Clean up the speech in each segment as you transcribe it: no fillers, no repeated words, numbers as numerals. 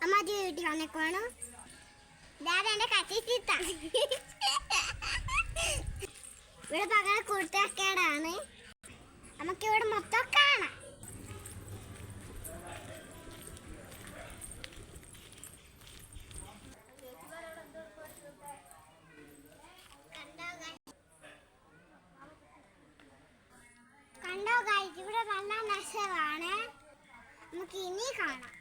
അമ്മ അത് വീട്ടിൽ വന്നേക്കുവാണോ? എന്റെ കത്തിത്ത ഇവിടെ പകരം കുർത്തക്കേടാണ്. നമുക്ക് ഇവിടെ മൊത്തം കാണാം. കണ്ടോ ഗൈസ്, ഇവിടെ നല്ല രസമാണ്. നമുക്ക് ഇനി കാണാം.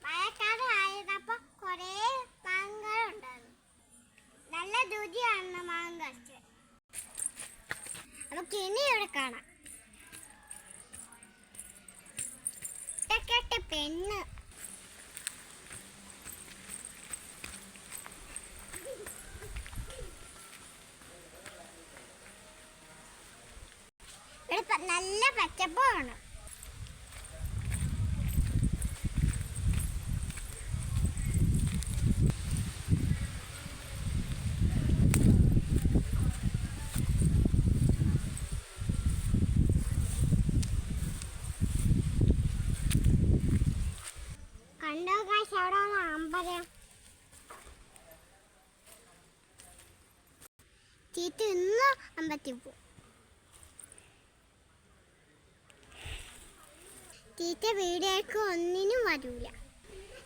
മഴക്കാലം ആയതപ്പോ കൊറേ മാങ്ങകളുണ്ടായിരുന്നു. നല്ല രുചിയാണ് മാങ്ങ കഴിച്ച്. നമുക്ക് ഇനി ഇവിടെ കാണാം. പെണ്ണ് ഇവിടെ നല്ല പച്ചപ്പാണ്. കണ്ടോ ഗൈസ്, അവിടെ അമ്പലം. ചീത്ത ഇന്ന് അമ്പലത്തിൽ പോകും. ചീത്ത വീഡിയോക്ക് ഒന്നിനും വരൂല.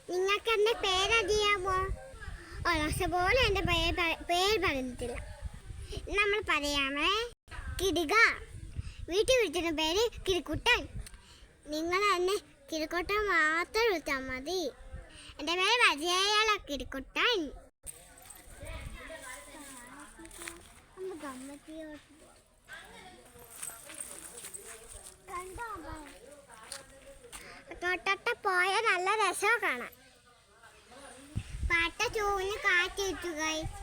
നിങ്ങൾക്ക് എൻ്റെ പേരറിയാമോ? ഒരു ദിവസം പോലും എൻ്റെ പേര് പറഞ്ഞിട്ടില്ല. നമ്മൾ പറയാമേ, കിടുക. വീട്ടിൽ വിളിച്ചിരുന്ന പേര് കിരിക്കുട്ടൻ. നിങ്ങൾ എന്നെ കിരിക്കുട്ടൻ മാത്രം വിളിച്ചാൽ മതി. എൻ്റെ പേര് വജയാല കിരിക്കുട്ടൻ. തൊട്ട പോയ നല്ല രസം കാണാം. പാട്ട ചൂഞ്ഞ് കാറ്റിട്ടു ഗൈസ്.